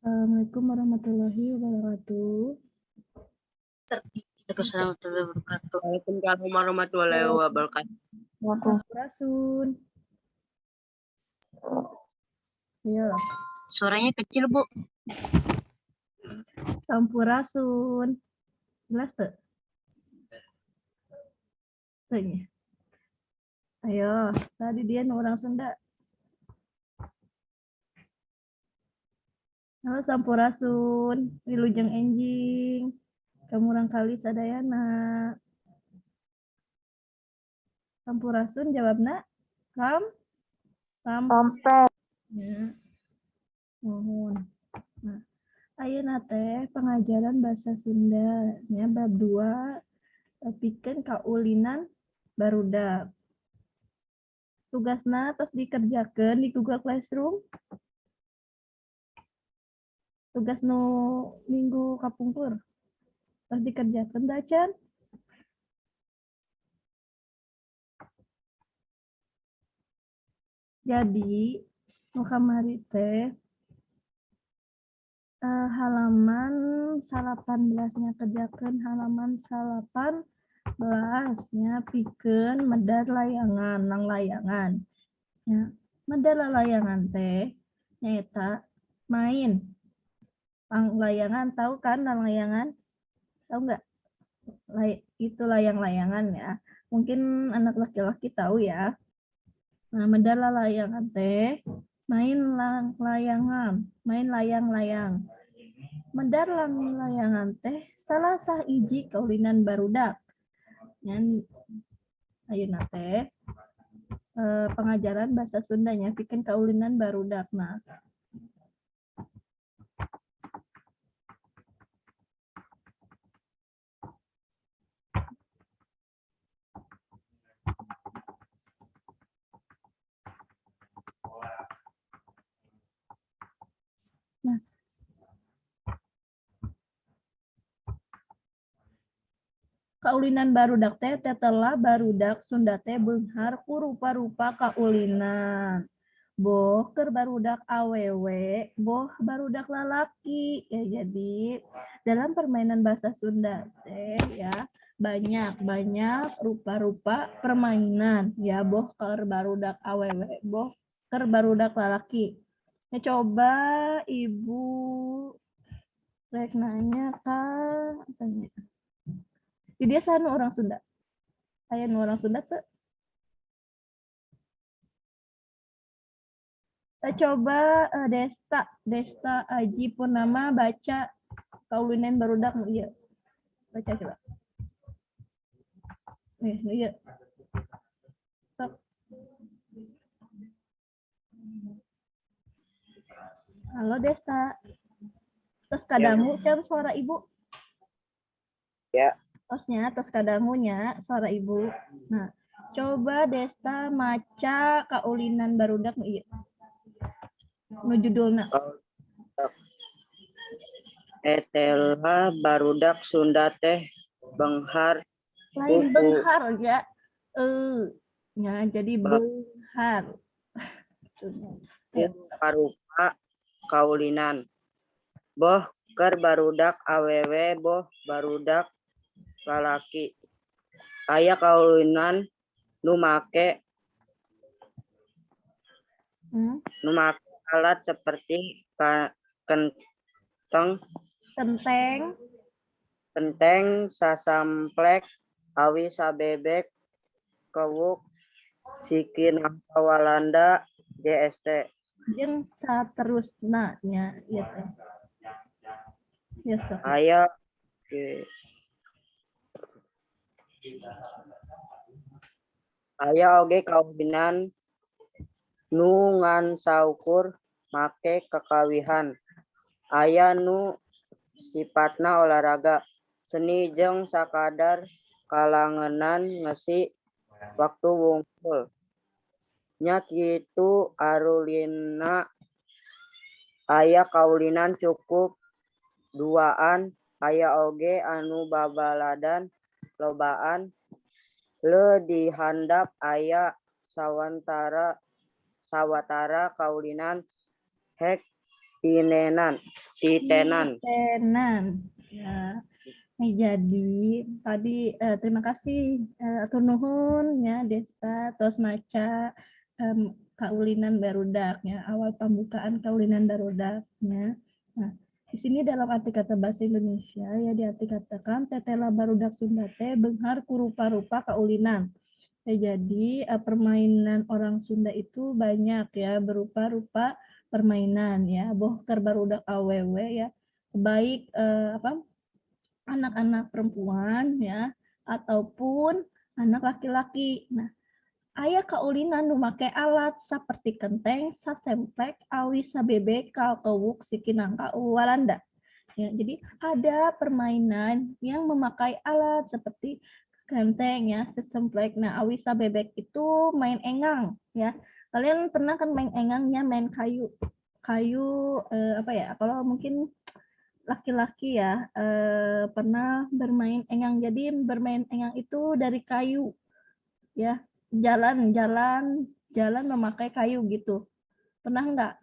Assalamualaikum warahmatullahi wabarakatuh. Waalaikumsalam warahmatullahi wabarakatuh. Waalaikumsalam warahmatullahi wabarakatuh. Sampurasun. Iya. Suaranya kecil, Bu. Sampurasun. Jelas tuh? Tuh. Ayo, tadi dia orang Sunda. Halo Sampurasun, Wilujeng Enjing. Kamu orang kali sadayana. Sampurasun jawabna. Sampai. Ya. Mohon. Nah, ayeuna teh pengajaran bahasa Sunda nya bab 2 pikeun kaulinan barudak. Tugasna tos dikerjakeun di Google Classroom. Tugas nu minggu kapungkur tos dikerjakeun da Can? Jadi nu kamari teh halaman 18-nya kerjakeun halaman 18-nya pikeun medar layangan, nang layangan. Ya, medar layangan teh nyaeta main. Layangan tahu kan layangan? Tahu nggak? Itu layang-layangan ya. Mungkin anak laki-laki tahu ya. Nah, medar layangan teh main layangan, main layang-layang. Medar layangan teh salah sah iji kaulinan barudak. Ngan ayeuna teh pengajaran bahasa Sundanya bikin kaulinan barudak. Nah, kaulinan barudak teh tetelah barudak Sunda teh beunghar ku rupa-rupa kaulinan. Boh keur barudak awewe, boh barudak lalaki. Ya, jadi dalam permainan bahasa Sunda teh ya banyak rupa-rupa permainan. Ya, boh keur barudak awewe, boh keur barudak lalaki. Ya, coba Ibu rek nanya kan misalnya. Dia sana orang Sunda. Aya nu orang Sunda tuh. Coba Desta Aji Purnama baca kaulinan barudak nu ieu. Baca coba. Nih, nu ieu. Sok. Halo Desta. Terus kadangu can suara Ibu. Ya. Tosnya, tos kadangunya suara Ibu. Nah, coba Desta maca kaulinan barudak nu ieu. Nu judulna. Etelha barudak Sunda teh benghar. Lain benghar ya. Ya, jadi benghar. Rupa kaulinan. Boh keur barudak awewe, boh barudak lalaki. Aya kaulinan nu make alat seperti kenteng, sasamplek, awi sabebek, kewuk, siki nangka Walanda, JST. Jeung saterusna nya ieu teh. Ya, sok. Aya oge kaulinan nu ngan saukur make kekawihan. Aya nu sifatna olahraga, seni jeung sakadar kalangenan ngesi waktu wungkul. Nya kitu arulina aya kaulinan cukup duaan, aya oge anu babaladan lobaan, le dihandap aya sawatara kaulinan hek Titenan. Titenan. Ya. Nah, jadi tadi terima kasih atur nuhun ya Desta tos maca kaulinan barudak ya awal pembukaan kaulinan barudaknya. Nah, di sini dalam arti kata bahasa Indonesia ya diartikatakan tetela barudak Sunda teh beunghar ku rupa-rupa kaulinan. Ya, jadi permainan orang Sunda itu banyak ya berupa-rupa permainan ya bohker barudak awewe ya baik anak-anak perempuan ya ataupun anak laki-laki. Nah, aya kaulinan nu make alat seperti kenteng, sasemplek, awi sabebe, kalkewuk, sikinangka, walanda. Ya, jadi ada permainan yang memakai alat seperti kenteng ya, sasemplek. Nah, awi sabebek itu main engang ya. Kalian pernah kan main engangnya main kayu. Kayu apa ya? Kalau mungkin laki-laki ya pernah bermain engang. Jadi bermain engang itu dari kayu ya, jalan memakai kayu gitu. Pernah nggak?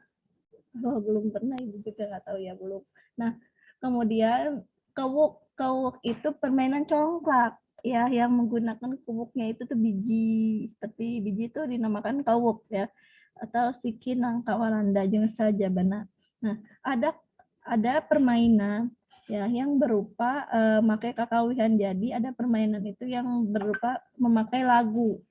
Oh, belum pernah, ibu juga nggak tahu ya, belum. Nah, kemudian kewuk itu permainan congklak ya, yang menggunakan kewuknya itu tuh biji, seperti biji itu dinamakan kewuk ya, atau sikinang kawalanda jeung saja benar. Nah, ada permainan ya yang berupa memakai kakawihan. Jadi ada permainan itu yang berupa memakai lagu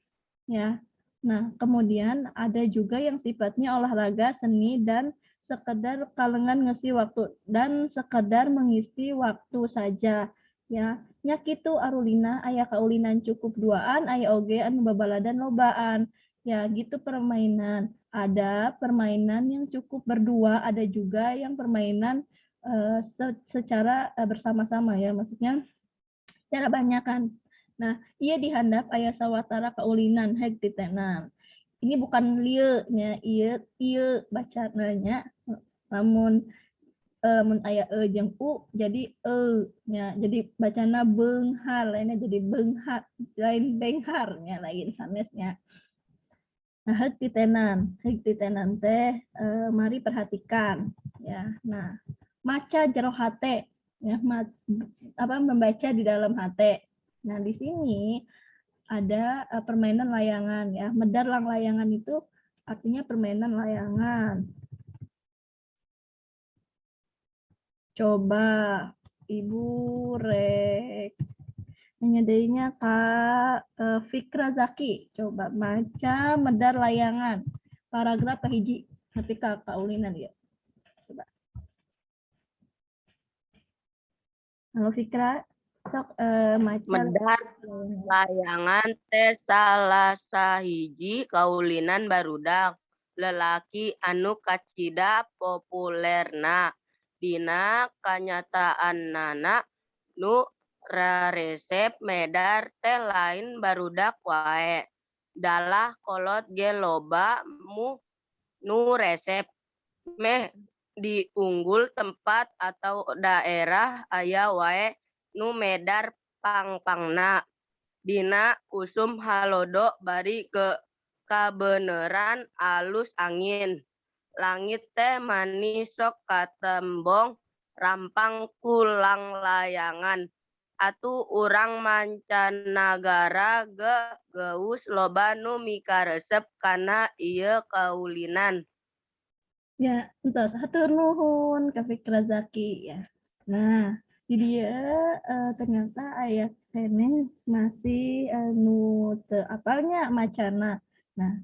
ya. Nah, kemudian ada juga yang sifatnya olahraga, seni, dan sekedar kalengan ngisi waktu dan sekedar mengisi waktu saja ya. Nya kitu arulina aya kaulinan cukup duaan, aya oge anu babaladan lobaan. Ya, gitu permainan. Ada permainan yang cukup berdua, ada juga yang permainan secara bersama-sama ya, maksudnya secara banyakan. Nah, ia dihandap aya sawatara kaulinan heg titenan. Ini bukan lieu nya, ieu bacanya. Namun mun aya jeung u jadi nya. Jadi bacana beunghar, lainnya jadi beunghar, lain benghar nya, lain sanesnya. Nah, heg titenan teh mari perhatikan ya. Nah, maca jero hate ya, membaca di dalam hate. Nah, di sini ada permainan layangan ya. Medar lang layangan itu artinya permainan layangan. Coba Ibu Rek menyadainya Kak Fikra Zaki. Coba baca medar layangan. Paragraf kahiji. Tapi Kak ulinan ya. Coba. Halo Fikra. Sok maca Medar layangan teh salah sahiji kaulinan barudak lelaki anu kacida populerna dina kanyataannana nu raresep medar teh lain barudak wae dalah kolot ge loba nu resep meh diunggul tempat atau daerah aya wae nu medar pangpangna dina usum halodo bari ke kabeneran alus angin langit teh manis sok katembong rampang kulang layangan atu urang mancanagara geus loba nu mikaresep kana ieu kaulinan. Ya, entos hatur nuhun Kak Fikra Zaki ya. Nah, di dia ternyata ayat kene masih nu teu apalnya macana. Nah,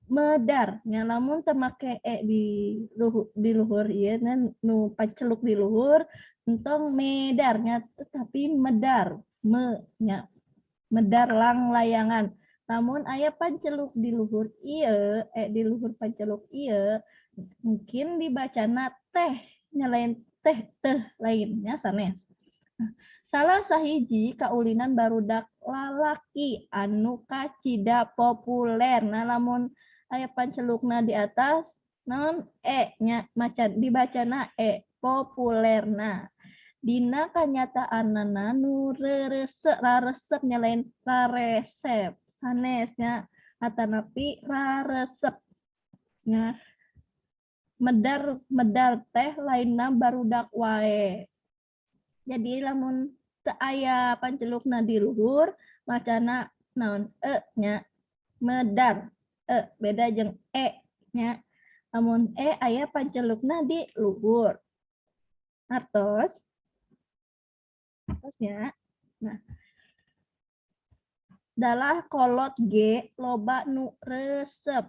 medar nya lamun teu make di luhur ieu nu paceluk di luhur entong medarnya tetapi medar nya medar lang layangan. Namun aya panceluk di luhur ieu di luhur panceluk ieu mungkin dibacana teh nyalain teh lainnya sanes. Salah sahiji kaulinan barudak lalaki anu kacida populer. Nah, lamun aya pancelukna di atas naon nya macan dibacana populerna. Dina kanyataanana nu raresep nyalain raresep sanesnya atanapi raresep. Nah, medar teh lainna barudak wae. Jadi lamun teu aya pancelukna di luhur macana naon nya medar beda jeung nya. Lamun aya pancelukna di luhur. Atosnya. Nah, dalah kolot G loba nu resep.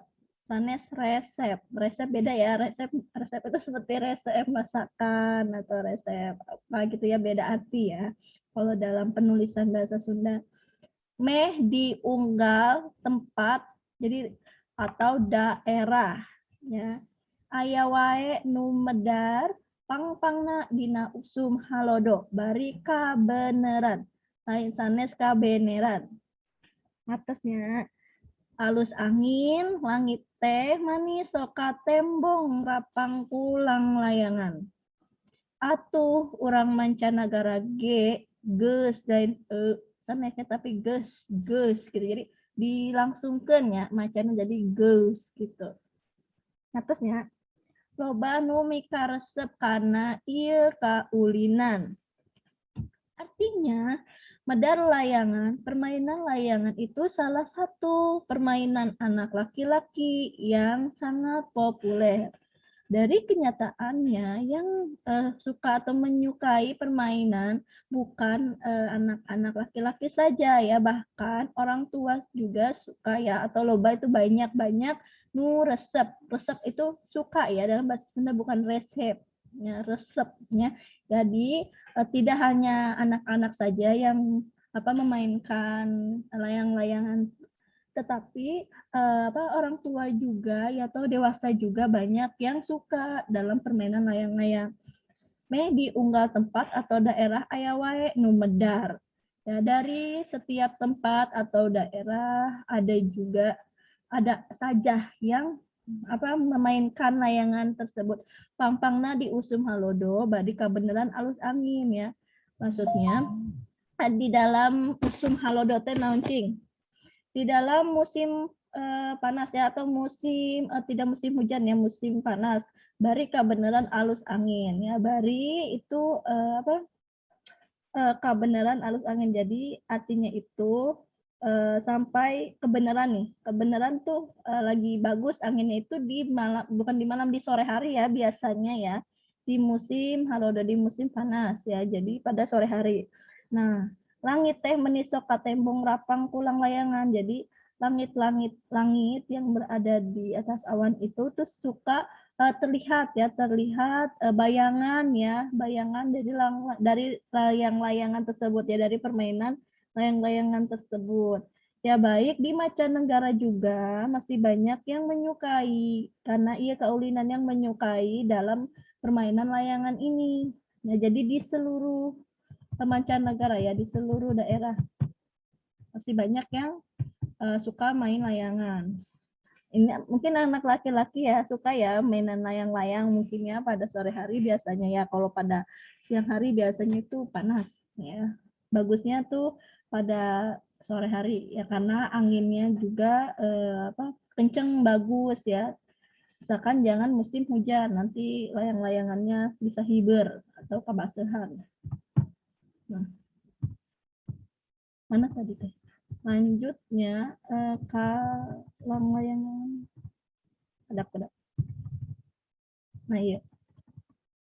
Sanes resep. Resep beda ya. Resep itu seperti resep masakan atau resep apa gitu ya, beda arti ya. Kalau dalam penulisan bahasa Sunda. Meh diunggal tempat jadi atau daerah ya. Aya wae nu medar pangpangna dina usum halodo bari kabeneran. Lain sanes kabeneran. Atasnya alus angin, langit teh manis soka tembong rapang pulang layangan. Atuh urang mancanagara geus dan sanesnya tapi geus gitu. Jadi dilangsungkeun ya macana jadi geus gitu. Atasnya loba nu mikaresep kana ieu kaulinan. Artinya medar layangan, permainan layangan itu salah satu permainan anak laki-laki yang sangat populer. Dari kenyataannya yang suka atau menyukai permainan bukan anak-anak laki-laki saja ya, bahkan orang tua juga suka ya, atau loba itu banyak-banyak nu resep. Resep itu suka ya, dalam bahasa Sunda bukan resep. Ya, resepnya. Jadi tidak hanya anak-anak saja yang memainkan layang-layangan, tetapi orang tua juga ya atau dewasa juga banyak yang suka dalam permainan layang-layang. Meh diunggal tempat atau daerah aya wae nu medar. Ya, dari setiap tempat atau daerah ada saja yang memainkan layangan tersebut. Pangpangna diusum halodo badi kabeneran alus angin ya. Maksudnya di dalam usum halodo teh naon cing? Di dalam musim panas ya atau musim tidak musim hujan ya, musim panas. Bari kabeneran alus angin ya. Bari itu kebenaran alus angin. Jadi artinya itu sampai kebenaran nih. Kebenaran tuh lagi bagus anginnya itu di malam, bukan di malam, di sore hari ya biasanya ya. Di musim halodo, di musim panas ya. Jadi pada sore hari. Nah, langit teh menisok katembong rapang kulang layangan. Jadi langit yang berada di atas awan itu tuh suka terlihat bayangan dari layang-layangan tersebut ya, dari permainan layang-layangan tersebut. Ya, baik di mancanegara juga masih banyak yang menyukai karena ia kaulinan yang menyukai dalam permainan layangan ini. Nah, jadi di seluruh mancanegara ya, di seluruh daerah masih banyak yang suka main layangan. Ini mungkin anak laki-laki ya suka ya mainan layang-layang mungkin ya pada sore hari biasanya ya. Kalau pada siang hari biasanya itu panas ya. Bagusnya tuh pada sore hari ya karena anginnya juga kenceng bagus ya. Misalkan jangan musim hujan, nanti layang-layangannya bisa hiber atau kebasahan. Nah, mana tadi teh? Lanjutnya layang-layangan kedap-kedap. Nah iya.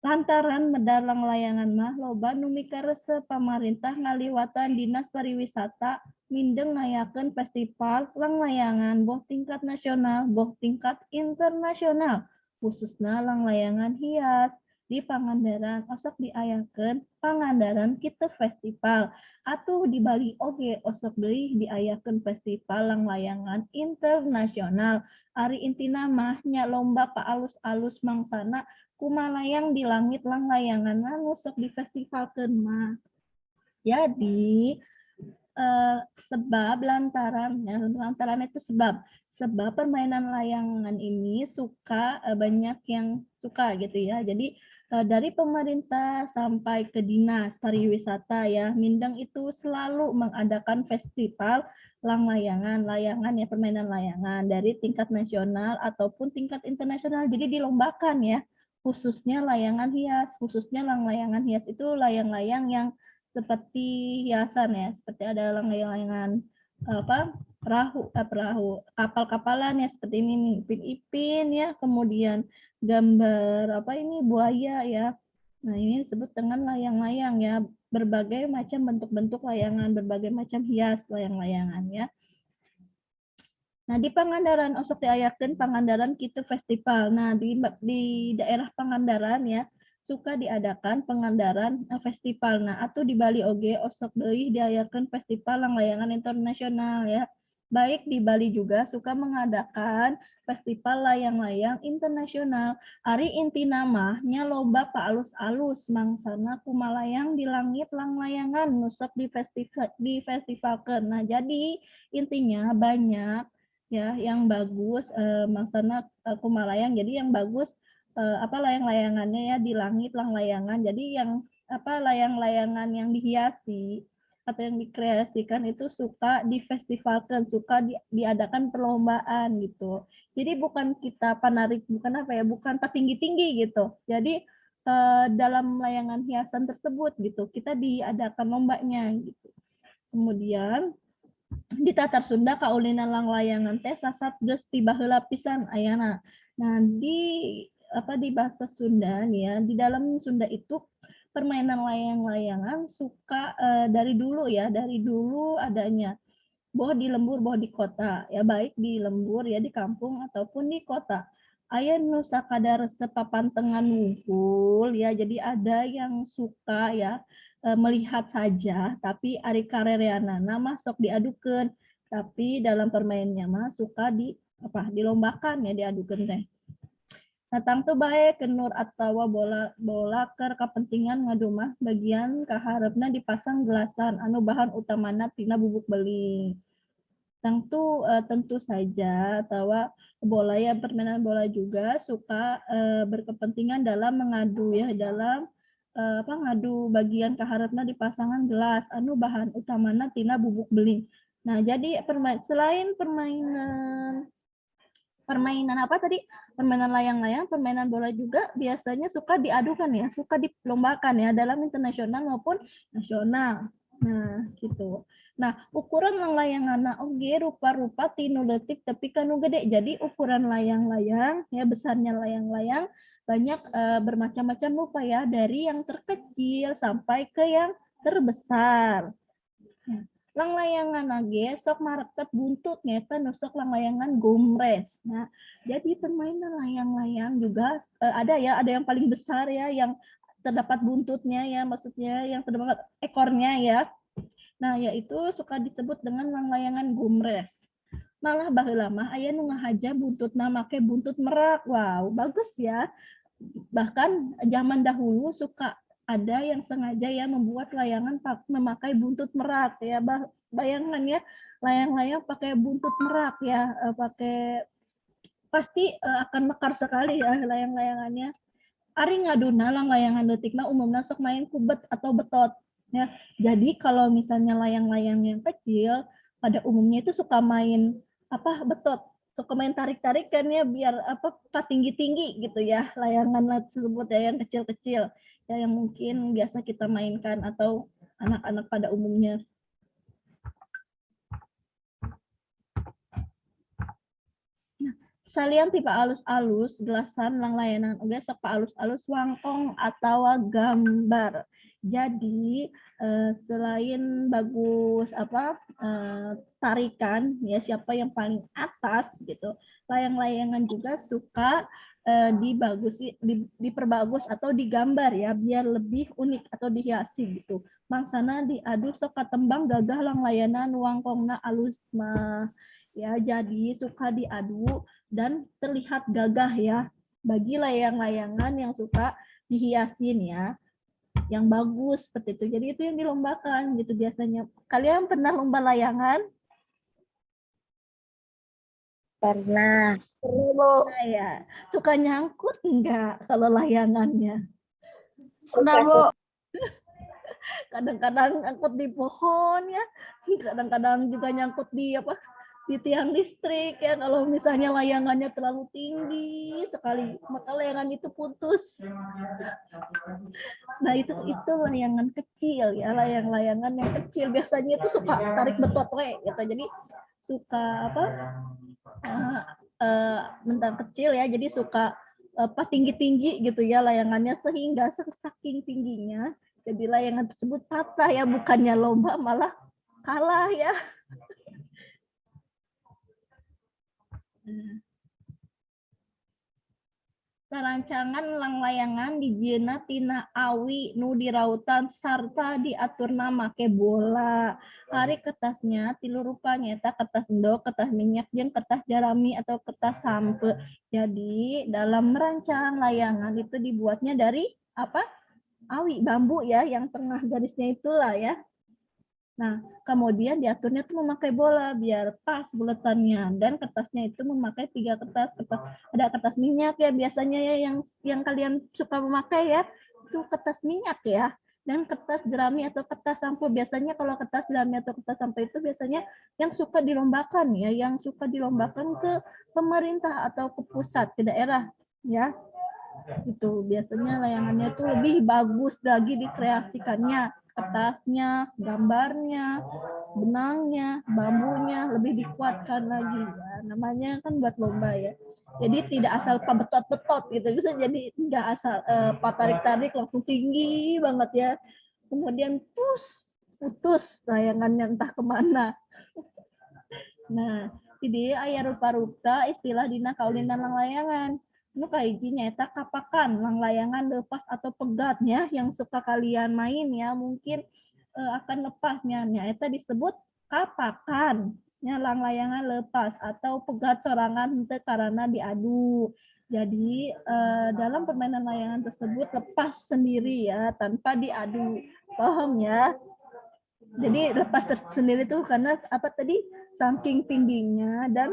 Lantaran medalang layangan mah loba nu mikaresep pamarintah ngaliwatan dinas pariwisata mindeng ngayakeun festival langlayangan boh tingkat nasional boh tingkat internasional khususna langlayangan hias di Pangandaran osok diayakeun Pangandaran kitu festival atuh di Bali oge osok deui diayakeun festival langlayangan internasional. Ari intina mah nya lomba paalus-alus mangsana kumalayang di langit langlayangan nusuk di festival mah. Jadi lantaran itu sebab Sebab permainan layangan ini banyak yang suka gitu ya. Jadi dari pemerintah sampai ke dinas pariwisata ya, Mindeng itu selalu mengadakan festival layangan ya, permainan layangan dari tingkat nasional ataupun tingkat internasional. Jadi dilombakan ya, khususnya layangan hias, khususnya layangan hias itu layang-layang yang seperti hiasan ya, seperti ada layangan perahu, kapal-kapalan ya seperti ini nih, ipin-ipin ya, kemudian gambar buaya ya. Nah, ini disebut dengan layang-layang ya, berbagai macam bentuk-bentuk layangan, berbagai macam hias layang-layangan ya. Nah, di Pangandaran osok diayakeun Pangandaran kitu festival. Nah, di daerah Pangandaran ya suka diadakan Pangandaran festival. Nah, atau di Bali oge osok deui diayakeun festival layangan internasional ya. Baik di Bali juga suka mengadakan festival layang-layang internasional. Ari inti namanya lomba alus-alus mangsana kumalayang di langit lang layangan nusok di festivalkeun. Nah, jadi intinya banyak ya yang bagus maksana kumalayang. Jadi yang bagus layang-layangannya ya di langit lang layangan. Jadi yang layang-layangan yang dihiasi atau yang dikreasikan itu suka difestivalkan, suka diadakan perlombaan gitu. Jadi bukan kita panarik, bukan tinggi-tinggi gitu. Jadi dalam layangan hiasan tersebut gitu, kita diadakan lombanya gitu. Kemudian di Tatar Sunda kaulinan lang layangan teh sasat geus tiba heula pisan ayana. Nah, di bahasa Sunda nih ya, di dalam Sunda itu permainan layang-layangan suka dari dulu adanya. Boh di lembur, boh di kota. Ya baik di lembur ya di kampung ataupun di kota. Aya nu sakadar sepapantengan ngumpul ya, jadi ada yang suka ya melihat saja, tapi ari karereanana mah sok diadukeun. Tapi dalam permainnya mah suka dilombakan ya diadukeun teh. Datang tuh baik kenur atau bola ker kepentingan ngadumah bagian kaharepna dipasang gelasan anu bahan utamana tina bubuk beling. Tentu saja atau bola ya permainan bola juga suka berkepentingan dalam mengadu ya dalam ngadu bagian kaharepna dipasangan gelas anu bahan utamana tina bubuk beling. Nah, jadi selain permainan apa tadi? Permainan layang-layang, permainan bola juga biasanya suka diadukan ya, suka dilombakan ya dalam internasional maupun nasional. Nah, gitu. Nah, ukuran layangan oge rupa-rupa tinu leutik tapi kanu gede. Jadi ukuran layang-layang ya besarnya layang-layang banyak bermacam-macam rupa ya, dari yang terkecil sampai ke yang terbesar. Nah, lang layangan age sok mareket buntut nyata nusok lang layangan gomres. Nah, jadi permainan layang-layang juga ada yang paling besar ya, yang terdapat buntutnya ya, maksudnya yang terdapat ekornya ya. Nah, yaitu suka disebut dengan lang layangan gomres. Malah baheula mah aya nu ngahaja buntutna make buntut merak. Wow, bagus ya. Bahkan zaman dahulu suka ada yang sengaja ya membuat layangan memakai buntut merak ya. Bayangkan ya, layang-layang pakai buntut merak ya, pasti akan mekar sekali ya layang-layangannya. Ari ngaduna lang layangan leutikna umumna sok main kubet atau betot ya. Jadi kalau misalnya layang-layang yang kecil pada umumnya itu suka main betot, suka main tarik-tarikan ya biar tinggi-tinggi gitu ya layangan tersebut ya yang kecil-kecil ya yang mungkin biasa kita mainkan atau anak-anak pada umumnya. Salian tipe alus-alus gelasan lang layanan oge sok alus-alus wangkong atau gambar. Jadi selain bagus tarikan ya siapa yang paling atas gitu, layang-layangan juga suka diperbagus atau digambar ya biar lebih unik atau dihiasi gitu. Mangsana diadu sok katembang gagah lang layanan wangkongna alus mah ya, jadi suka diadu dan terlihat gagah ya bagi layang-layangan yang suka dihiasin ya, yang bagus seperti itu. Jadi itu yang dilombakan gitu biasanya. Kalian pernah lomba layangan? Pernah. Nah, ya. Suka nyangkut enggak kalau layangannya? Pernah, Bu. Kadang-kadang nyangkut di pohon ya, kadang-kadang juga nyangkut di apa, di tiang listrik ya, kalau misalnya layangannya terlalu tinggi sekali maka layangan itu putus. Nah itu layangan kecil ya, layangan yang kecil biasanya itu suka tarik betot gitu, jadi suka apa, mentang kecil ya, jadi suka apa tinggi-tinggi gitu ya layangannya, sehingga saking tingginya jadi layangan tersebut patah ya, bukannya lomba malah kalah ya. Rancangan lang layangan dijieuna tina awi nu dirautan sarta diaturna make bola. Hari kertasnya tilu rupa nyata kertas endok, kertas minyak, jeung kertas jarami atau kertas sampe. Jadi dalam merancang layangan itu dibuatnya dari apa? Awi, bambu ya, yang tengah garisnya itulah ya. Nah, kemudian diaturnya tuh memakai bola biar pas buletannya, dan kertasnya itu memakai 3 kertas. Ada kertas minyak ya biasanya ya, yang kalian suka memakai ya, itu kertas minyak ya. Dan kertas jerami atau kertas sampo, biasanya kalau kertas jerami atau kertas sampo itu biasanya yang suka dilombakan ya, yang suka dilombakan ke pemerintah atau ke pusat, ke daerah ya. Itu biasanya layangannya tuh lebih bagus lagi dikreasikannya, kertasnya, gambarnya, benangnya, bambunya lebih dikuatkan lagi ya. Namanya kan buat lomba ya. Jadi tidak asal betot-betot gitu, bisa jadi nggak asal tarik-tarik langsung tinggi banget ya. Kemudian putus layangannya entah kemana. Nah, jadi aya rupa-rupa istilah dina kaulinan lang layangan. Nu kahiji nyaeta kapakan, lang layangan lepas atau pegatnya yang suka kalian main ya, mungkin akan lepasnya. Nyaeta disebut kapakan. Nya lang layangan lepas atau pegat sorangan henteu karena diadu. Jadi dalam permainan layangan tersebut lepas sendiri ya, tanpa diadu. Paham ya? Jadi lepas sendiri tuh karena apa tadi, saking tingginya dan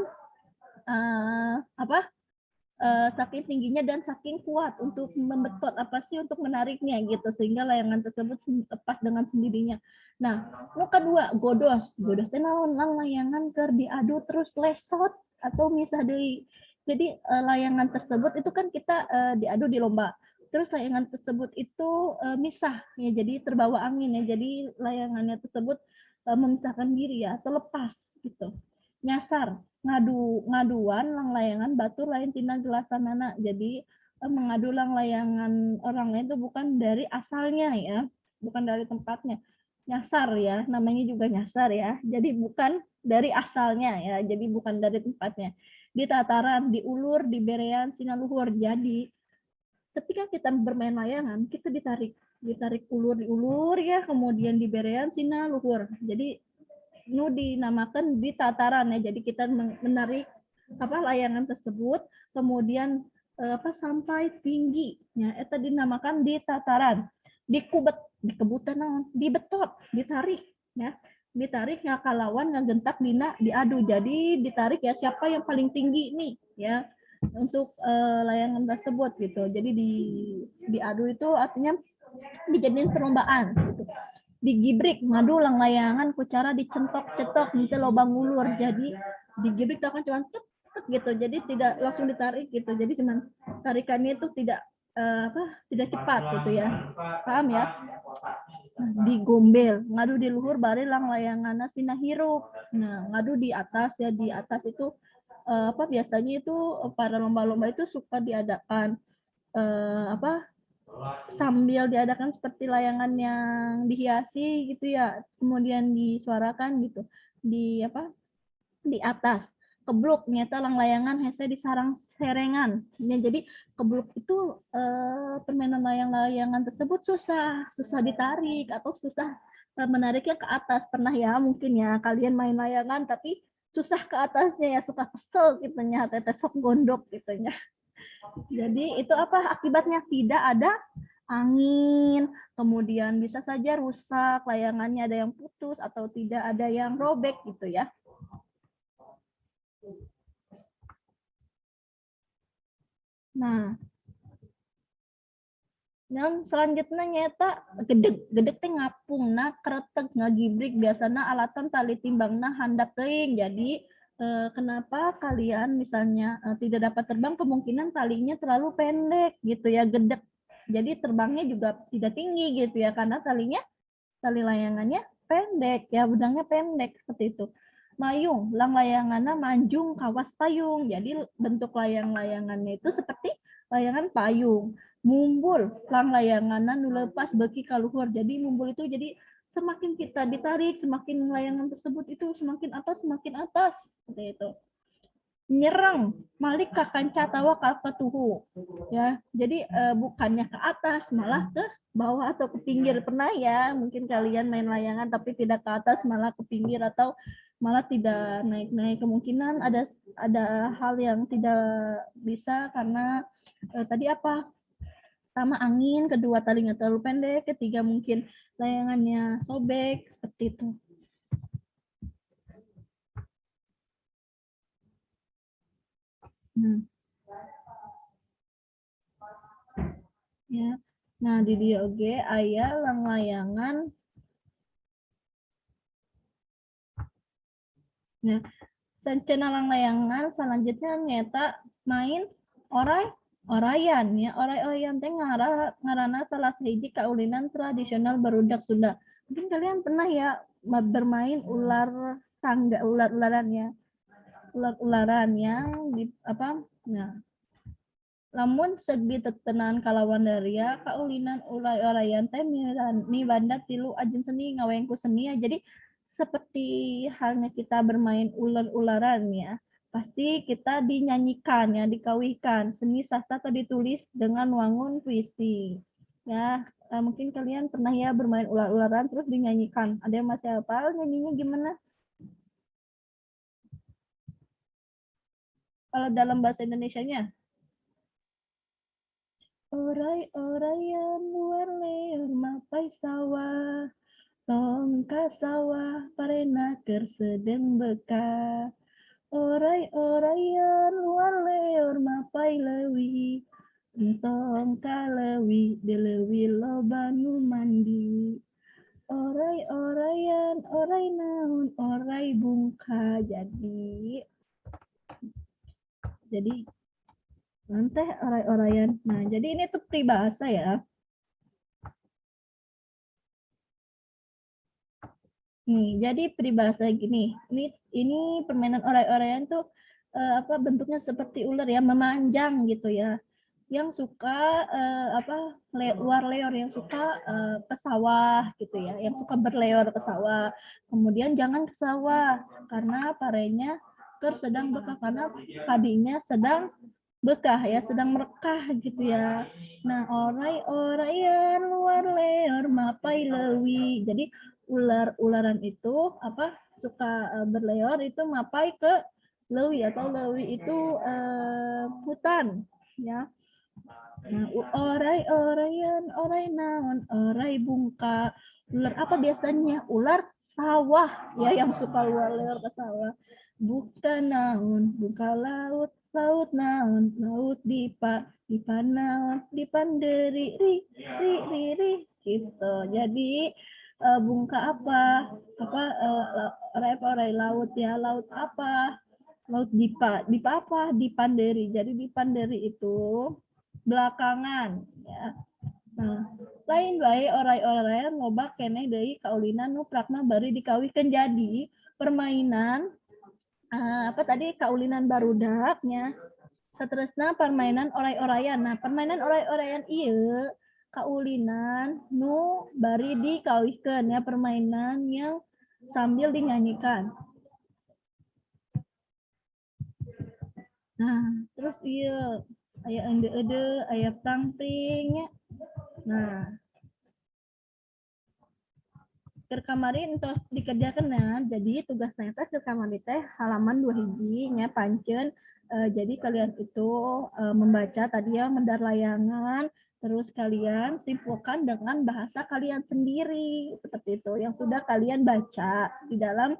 saking tingginya dan saking kuat untuk membetot apa sih, untuk menariknya gitu, sehingga layangan tersebut lepas dengan sendirinya. Nah, nu kedua godos teh naon, lang layangan keur diadu terus lesot atau misah deui. Jadi layangan tersebut itu kan kita diadu di lomba, terus layangan tersebut itu misah ya, jadi terbawa angin ya, jadi layangannya tersebut memisahkan diri ya, atau lepas gitu. Nyasar, ngaduan lang layangan batur lain tina gelasanana. Jadi mengadu lang layangan orang lain itu bukan dari asalnya ya, bukan dari tempatnya. Nyasar ya, namanya juga nyasar ya. Jadi bukan dari asalnya ya, jadi bukan dari tempatnya. Di tataran, di ulur, di berean, sinaluhur. Jadi ketika kita bermain layangan, kita ditarik ulur di ulur ya, kemudian di berean, sinaluhur. Jadi nu dinamakan di tataran ya, jadi kita menarik apa layangan tersebut kemudian sampai tinggi ya, itu dinamakan di tataran. Dikubet, dikebutan naon, dibetot, ditarik ya, ditarik ngakalawan ngagentak dina diadu. Jadi ditarik ya siapa yang paling tinggi nih ya untuk layangan tersebut gitu. Jadi diadu itu artinya dijadiin perlombaan gitu. Digibrik ngadu lang layangan ku cara dicentok-cetok gitu lobang ulur, jadi digibrik itu kan cuma tek gitu, jadi tidak langsung ditarik gitu, jadi cuman tarikannya itu tidak tidak cepat gitu ya, paham ya. Digombel ngadu di luhur bari lang layangan sina hirup. Nah, ngadu di atas ya, di atas itu biasanya itu pada lomba-lomba itu suka diadakan sambil diadakan seperti layangan yang dihiasi gitu ya, kemudian disuarakan gitu di atas kebluk nyata lang layangan hese di sarang serengan ya. Jadi kebluk itu permainan layangan tersebut susah ditarik atau susah menariknya ke atas. Pernah ya mungkin ya kalian main layangan tapi susah ke atasnya ya, suka kesel gitu nya, teteh sok gondok gitu nya. Jadi itu apa akibatnya? Tidak ada angin, kemudian bisa saja rusak layangannya, ada yang putus atau tidak ada yang robek gitu ya. Nah, yang selanjutnya nyata gedeg teh ngapungna kretek ngagibrik biasanya alatan tali timbangna handap teuing. Jadi kenapa kalian misalnya tidak dapat terbang, kemungkinan talinya terlalu pendek gitu ya, gedeg. Jadi terbangnya juga tidak tinggi gitu ya, karena tali layangannya pendek ya, benangnya pendek seperti itu. Mayung, lang layanganna manjung kawas payung. Jadi bentuk layang-layangannya itu seperti layangan payung. Mumbul, lang layanganna nu leupas beuki ka luhur. Jadi mumbul itu jadi semakin kita ditarik, semakin layangan tersebut itu semakin atas, seperti itu. Nyerang, malik ka kanca tawa ka tuhu. Ya, jadi bukannya ke atas, malah ke bawah atau ke pinggir. Pernah ya, mungkin kalian main layangan tapi tidak ke atas, malah ke pinggir atau malah tidak naik-naik. Kemungkinan ada hal yang tidak bisa karena tadi apa? Pertama angin, kedua talinya terlalu pendek, ketiga mungkin layangannya sobek, seperti itu. Ya. Nah, di dia oge aya lang-layangan. Nah, sancena lang-layangan selanjutnya nyata main orayan ya. Orayan teh ngaranna salah sahiji kaulinan tradisional barudak Sunda. Mungkin kalian pernah ya bermain ular tangga, ular-ularan ya. Ular-ularan yang di apa? Nah, lamun segi tetenan kalawan daria kaulinan ulay orayan teh mibanda tilu ajen seni ngawengku seni ya. Jadi seperti halnya kita bermain ular-ularan ya, pasti kita dinyanyikan ya, dikawihkan seni sastra atau ditulis dengan wangun puisi ya. Mungkin kalian pernah ya bermain ular-ularan terus dinyanyikan. Ada yang masih hafal nyanyinya gimana kalau dalam bahasa Indonesianya? Orai-oraian luar leor mapai sawah, tongka sawah parena keur sedeng beka. Orai-oraian luar leor mapai lewi, tongka lewi di lewi loba nu mandi. Orai-oraian orai naon orai bungka. Jadi teh orai-oraian. Nah, jadi ini tuh peribahasa ya. Nih, jadi peribahasa gini. Ini permainan orai-oraian tuh apa bentuknya seperti ular ya, memanjang gitu ya. Yang suka luar leor, yang suka ke sawah gitu ya, yang suka berleor ke sawah. Kemudian jangan ke sawah karena parenya sedang bekah, karena padinya sedang bekah ya, sedang merekah gitu ya. Nah, orai-oraian luar leor mapai lewi. Jadi ular-ularan itu apa suka berleor itu mapai ke lewi, atau lewi itu hutan ya. Nah, orai-oraian orai naon orai bungka. Ular apa biasanya? Ular sawah ya, yang suka luar leor ke sawah. Bukan naon buka laut, laut naon laut dipa naon dipanderi ri gitu. Jadi bungka apa orai laut ya, laut apa, laut dipa apa, dipanderi. Jadi dipanderi itu belakangan ya. Nah, lain bae orai-oraian loba keneh deui kaulinan nu prakna bari dikawihkeun. Jadi permainan apa tadi kaulinan barudaknya saterusna permainan orai-oraian. Nah, permainan orai-oraian ieu kaulinan nu bari dikawihkeun ya, permainan yang sambil dinyanyikan. Nah, terus ieu aya ende-ende, aya pangpring ya. Nah, keur kamari entos dikerjakeun nah. Jadi tugasnya teh keur kamari teh halaman 2 hiji nya panceun. Jadi kalian itu membaca tadi ya mendar layangan, terus kalian simpulkan dengan bahasa kalian sendiri seperti itu yang sudah kalian baca di dalam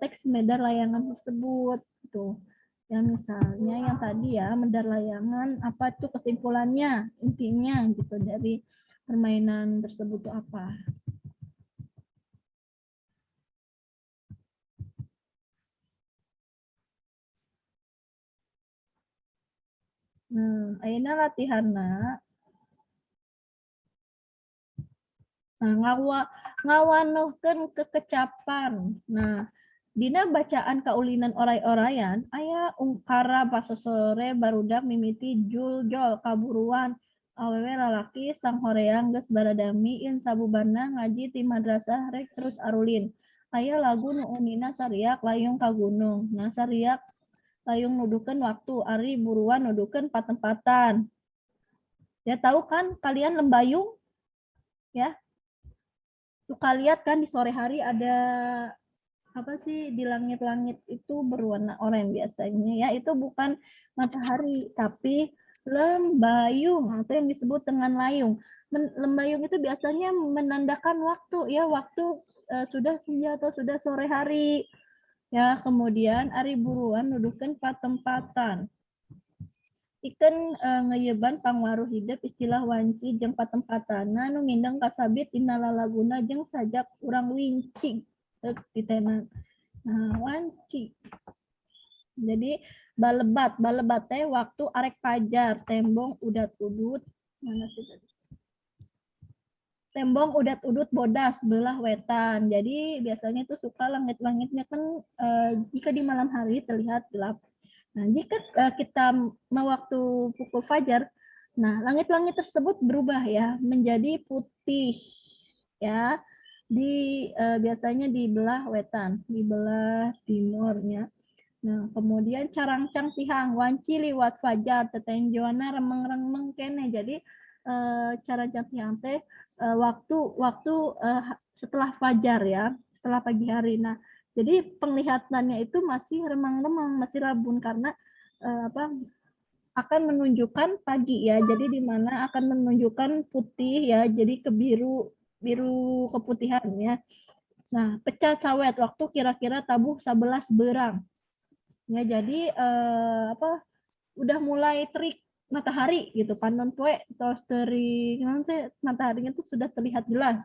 teks mendar layangan tersebut. Tuh. Ya misalnya yang tadi ya mendar layangan, apa tuh kesimpulannya, intinya gitu dari permainan tersebut tuh apa? Ayeuna latihanna ngawanuhkeun kekecapan. Nah, dina bacaan kaulinan oray-orayan aya ungkara pasosore barudak mimiti jul-jol kaburuan awewe lalaki sang horeang geus baradami in sabubana ngaji ti madrasah rek terus arulin. Aya lagu nu unina sariak layung ka gunung. Nah, sariak layung nuduhkeun waktu, ari buruan nuduhkeun patempatan. Ya tahu kan kalian lembayung? Ya, suka lihat kan di sore hari ada apa sih di langit-langit itu berwarna oranye biasanya ya, itu bukan matahari tapi lembayung atau yang disebut dengan layung. Lembayung itu biasanya menandakan waktu ya, waktu sudah senja atau sudah sore hari ya. Kemudian ari buruan nuduhkeun patempatan. Ikeun ngayeban pangwaruh hidup istilah wanci jeung patempatana nu mindeng kasabit dina lalaguna jeung sajak urang wincing ditena. Nah, wanci. Jadi balebat teh waktu arek pajar, tembong udat udut. Mana sih tadi? Tembong udat udut bodas belah wetan. Jadi biasanya itu suka langit-langitnya kan jika di malam hari terlihat gelap. Nah, jika kita mau waktu pukul fajar, nah langit-langit tersebut berubah ya menjadi putih ya. Biasanya di belah wetan, di belah timurnya. Nah, kemudian carangcang tihang wanci liwat fajar tetenjoana remeng-remeng kene. Jadi carangcang tihang teh waktu setelah fajar ya, setelah pagi hari. Nah, jadi penglihatannya itu masih remang-remang, masih rabun karena akan menunjukkan pagi ya. Jadi di mana akan menunjukkan putih ya, jadi ke biru keputihan ya. Nah, pecat sawet waktu kira-kira tabuh 11 berang. Ya, jadi udah mulai terik matahari gitu, panon poe terus terik mataharinya tuh sudah terlihat jelas.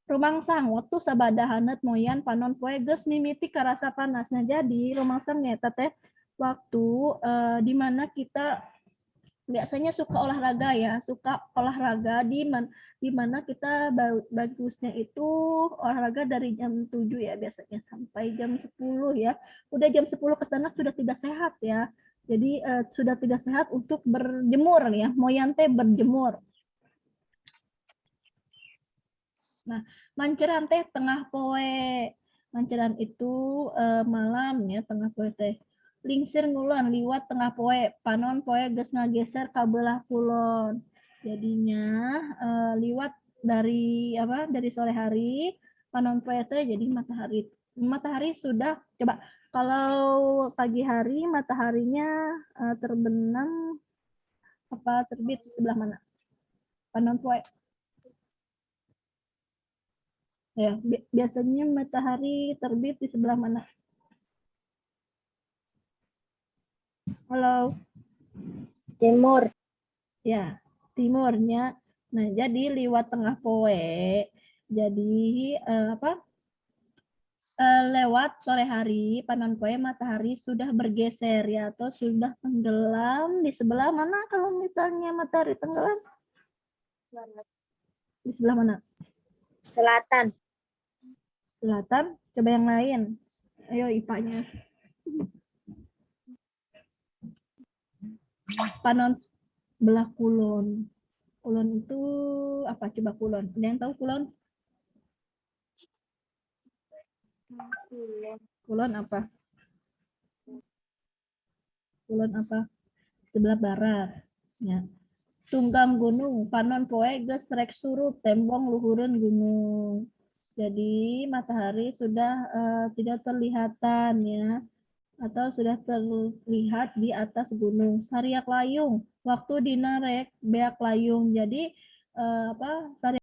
Rumangsang waktu sabada hanet moyan panon poe geus mimiti karasa panasnya. Jadi rumangsang nyata teh waktu di mana kita biasanya suka olahraga ya, suka olahraga di mana kita bagusnya itu olahraga dari jam 7 ya biasanya sampai jam 10 ya. Udah jam 10 ke sana sudah tidak sehat ya. Jadi sudah tidak sehat untuk berjemur ya, moyan teh berjemur. Nah, manceran teh tengah poe. Manceran itu malam ya, tengah poe teh. Lingsir ngulon liwat tengah poe, panon poe geus ngageser ka beulah kulon. Jadinya liwat dari sore hari, panon poe teh jadi matahari. Matahari sudah coba kalau pagi hari mataharinya terbenam apa terbit di sebelah mana? Panon poe. Ya, biasanya matahari terbit di sebelah mana? Halo. Timur. Ya, timurnya. Nah, jadi liwat tengah poe. Jadi lewat sore hari, panon poe matahari sudah bergeser ya atau sudah tenggelam di sebelah mana kalau misalnya matahari tenggelam? Di sebelah mana? Selatan. Selatan. Coba yang lain. Ayo IPA-nya. Panon belah kulon. Kulon itu apa? Coba kulon. Ada yang tahu kulon? Kulon apa? Kulon apa? Sebelah barat. Ya. Tunggang gunung, panon poe geus rek surup, tembong luhureun gunung. Jadi matahari sudah tidak terlihatan ya, atau sudah terlihat di atas gunung. Sariak layung, waktu dina rek beak layung. Jadi sariak